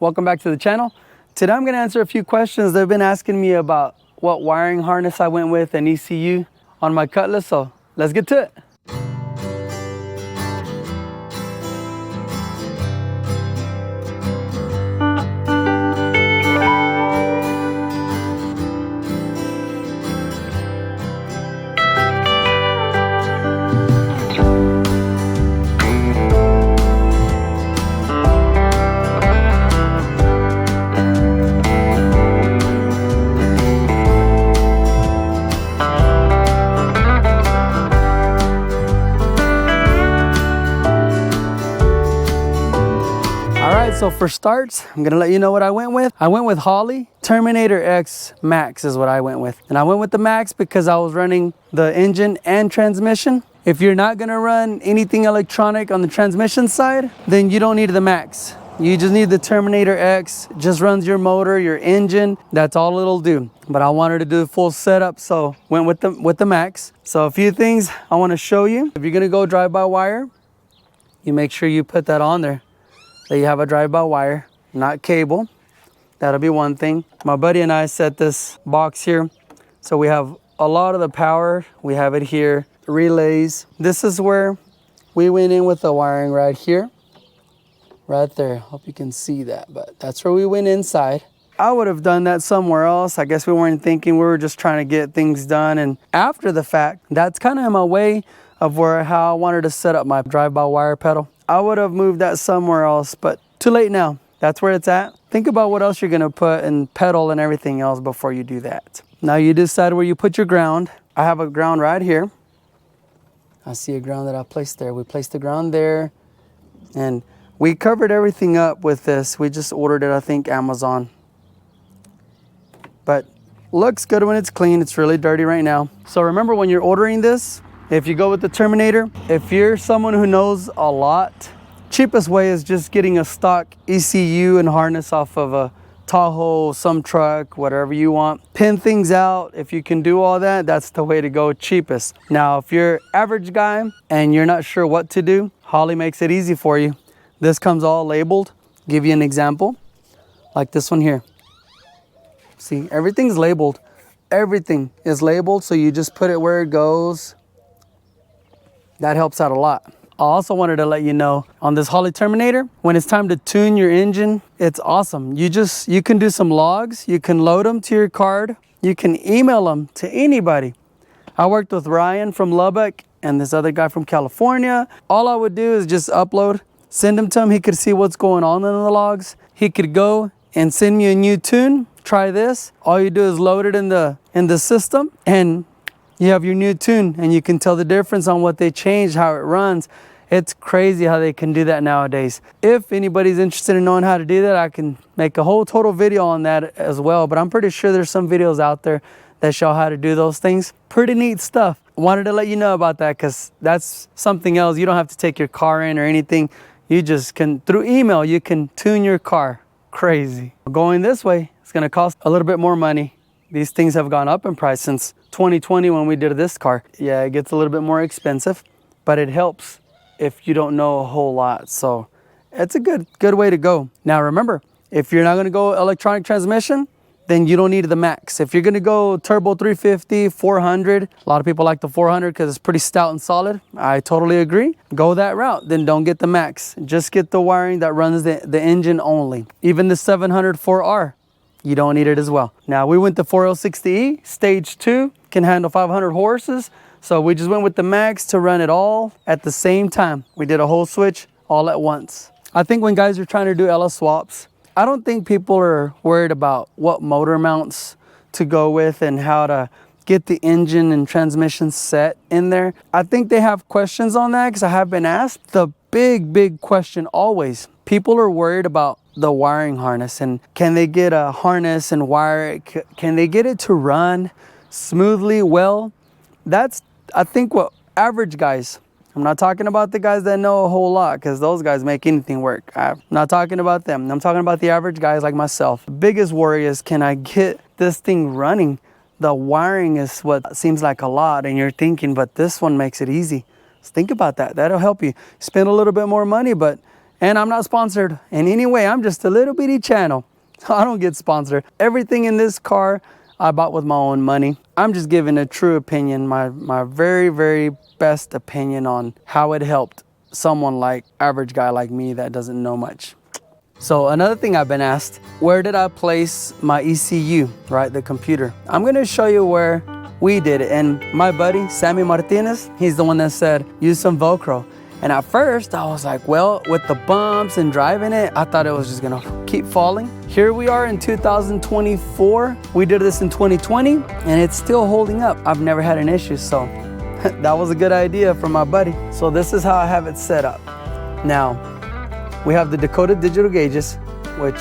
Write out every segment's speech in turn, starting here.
welcome back to the channel. Today I'm going to answer a few questions. They've been asking me about what wiring harness I went with and ECU on my Cutlass, so let's get to it. So for starts, I'm gonna let you know what I went with. I went with Holley Terminator X Max is what I went with. And I went with the Max because I was running the engine and transmission. If you're not gonna run anything electronic on the transmission side, then you don't need the Max. You just need the Terminator X. Just runs your motor, your engine. That's all it'll do. But I wanted to do a full setup, so went with the Max. So a few things I wanna show you. If you're gonna go drive-by-wire, you make sure you put that on there. That you have a drive-by-wire, not cable. That'll be one thing. My buddy and I set this box here. So we have a lot of the power. We have it here, relays. This is where we went in with the wiring right here. Right there, hope you can see that, but that's where we went inside. I would have done that somewhere else. I guess we weren't thinking, we were just trying to get things done. And after the fact, that's kind of in my way of how I wanted to set up my drive-by-wire pedal. I would have moved that somewhere else, but too late now. That's where it's at. Think about what else you're gonna put and pedal and everything else before you do that. Now you decide where you put your ground. I have a ground right here. I see a ground that I placed there. We placed the ground there, and we covered everything up with this. We just ordered it, I think, Amazon. But looks good when it's clean. It's really dirty right now. So remember, when you're ordering this, if you go with the Terminator, if you're someone who knows a lot, cheapest way is just getting a stock ECU and harness off of a Tahoe, some truck, whatever you want. Pin things out. If you can do all that, that's the way to go, cheapest. Now, if you're average guy and you're not sure what to do, Holley makes it easy for you. This comes all labeled. Give you an example, like this one here. See, everything's labeled. Everything is labeled, so you just put it where it goes. That helps out a lot. I also wanted to let you know on this Holley Terminator, when it's time to tune your engine, it's awesome. You can do some logs, you can load them to your card, you can email them to anybody. I worked with Ryan from Lubbock and this other guy from California. All I would do is just upload, send them to him. He could see what's going on in the logs. He could go and send me a new tune. Try this. All you do is load it in the system, and you have your new tune, and you can tell the difference on what they changed, how it runs. It's crazy how they can do that nowadays. If anybody's interested in knowing how to do that, I can make a whole total video on that as well. But I'm pretty sure there's some videos out there that show how to do those things. Pretty neat stuff. Wanted to let you know about that because that's something else. You don't have to take your car in or anything. You just can, through email, you can tune your car. Crazy. Going this way, it's gonna cost a little bit more money. These things have gone up in price since 2020 when we did this car. Yeah, it gets a little bit more expensive, but it helps if you don't know a whole lot. So it's a good way to go. Now remember, if you're not gonna go electronic transmission, then you don't need the Max. If you're gonna go turbo 350, 400, a lot of people like the 400 because it's pretty stout and solid. I totally agree. Go that route, then don't get the Max. Just get the wiring that runs the engine only. Even the 700 4R. You don't need it as well. Now we went to 4060E, stage 2, can handle 500 horses. So we just went with the Max to run it all at the same time. We did a whole switch all at once. I think when guys are trying to do LS swaps, I don't think people are worried about what motor mounts to go with and how to get the engine and transmission set in there. I think they have questions on that because I have been asked. The big question always, people are worried about the wiring harness and can they get a harness and wire it? Can they get it to run smoothly well? That's, I think, what average guys, I'm not talking about the guys that know a whole lot because those guys make anything work. I'm not talking about them. I'm talking about the average guys like myself. The biggest worry is, can I get this thing running? The wiring is what seems like a lot and you're thinking, but this one makes it easy. So think about that. That'll help you spend a little bit more money, but And I'm not sponsored in any way. I'm just a little bitty channel. I don't get sponsored. Everything in this car I bought with my own money. I'm just giving a true opinion, my very, very best opinion on how it helped someone like average guy like me that doesn't know much. So another thing I've been asked, where did I place my ECU, right, the computer? I'm gonna show you where we did it. And my buddy, Sammy Martinez, he's the one that said, use some Velcro. And at first I was like, well, with the bumps and driving it, I thought it was just gonna keep falling. Here we are in 2024. We did this in 2020 and it's still holding up. I've never had an issue, so that was a good idea from my buddy. So this is how I have it set up. Now, we have the Dakota digital gauges, which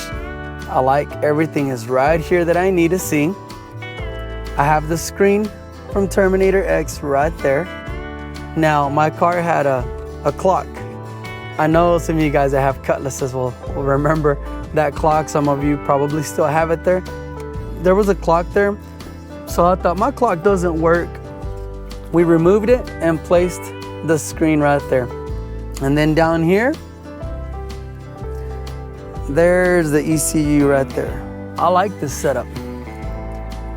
I like. Everything is right here that I need to see. I have the screen from Terminator X right there. Now, my car had a clock. I know some of you guys that have Cutlasses will remember that clock. Some of you probably still have it there. There was a clock there, so I thought my clock doesn't work. We removed it and placed the screen right there. And then down here, there's the ECU right there. I like this setup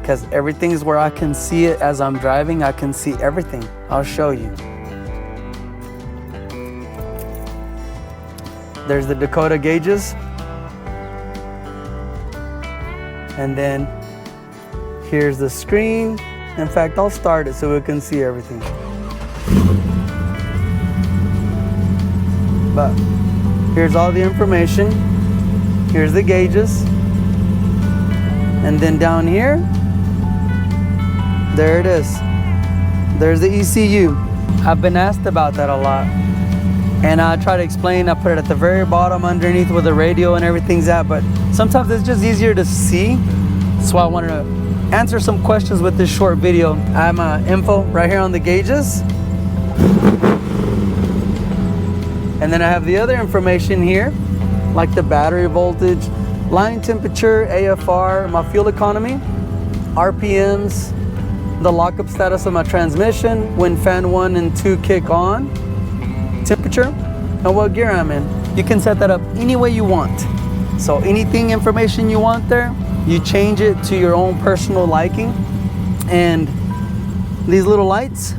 because everything is where I can see it as I'm driving. I can see everything. I'll show you. There's the Dakota gauges. And then here's the screen. In fact, I'll start it so we can see everything. But here's all the information. Here's the gauges. And then down here, there it is. There's the ECU. I've been asked about that a lot. And I try to explain, I put it at the very bottom underneath where the radio and everything's at, but sometimes it's just easier to see. That's why I wanted to answer some questions with this short video. I have my info right here on the gauges. And then I have the other information here, like the battery voltage, line temperature, AFR, my fuel economy, RPMs, the lockup status of my transmission, when fan 1 and 2 kick on, temperature, and what gear I'm in. You can set that up any way you want. So anything information you want there, you change it to your own personal liking. And these little lights,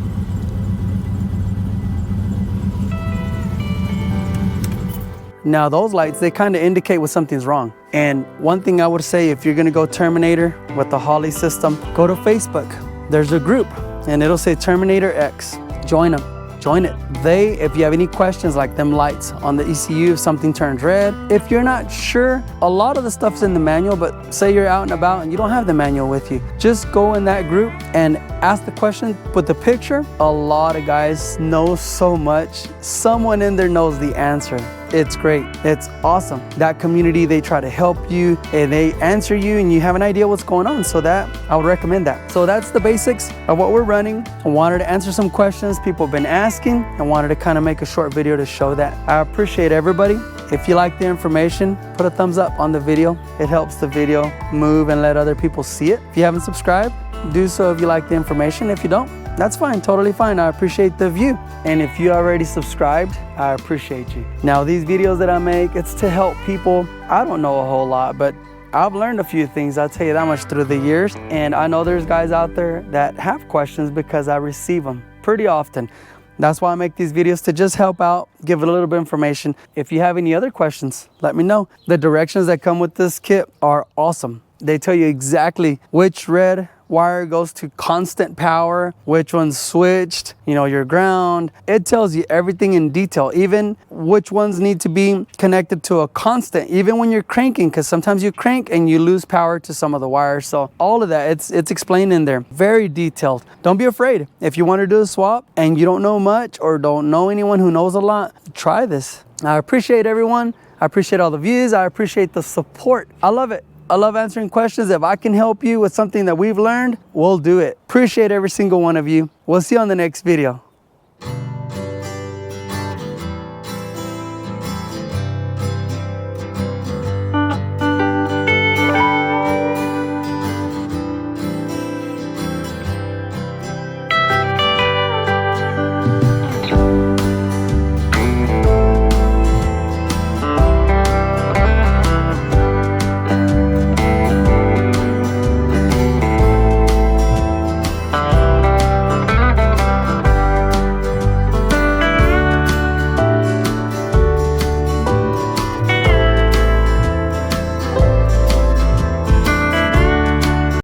now those lights, they kind of indicate when something's wrong. And one thing I would say, if you're gonna go Terminator with the Holley system, go to Facebook. There's a group and it'll say Terminator X. Join them. Join it. If you have any questions like them lights on the ECU, if something turns red, if you're not sure, a lot of the stuff's in the manual, but say you're out and about and you don't have the manual with you, just go in that group and ask the question with the picture. A lot of guys know so much. Someone in there knows the answer. It's great. It's awesome. That community, they try to help you and they answer you and you have an idea what's going on. So that, I would recommend that. So that's the basics of what we're running. I wanted to answer some questions people have been asking. I wanted to kind of make a short video to show that. I appreciate everybody. If you like the information, put a thumbs up on the video. It helps the video move and let other people see it. If you haven't subscribed, do so if you like the information. If you don't, that's fine, totally fine. I appreciate the view. And if you already subscribed, I appreciate you. Now, these videos that I make, it's to help people. I don't know a whole lot, but I've learned a few things, I'll tell you that much, through the years. And I know there's guys out there that have questions because I receive them pretty often. That's why I make these videos, to just help out, give a little bit of information. If you have any other questions, let me know. The directions that come with this kit are awesome. They tell you exactly which red wire goes to constant power, which one's switched, you know, your ground. It tells you everything in detail, even which ones need to be connected to a constant, even when you're cranking, because sometimes you crank and you lose power to some of the wires. So all of that, it's explained in there, very detailed. Don't be afraid. If you want to do a swap and you don't know much or don't know anyone who knows a lot, try this. I appreciate everyone. I appreciate all the views. I appreciate the support. I love it. I love answering questions. If I can help you with something that we've learned, we'll do it. Appreciate every single one of you. We'll see you on the next video.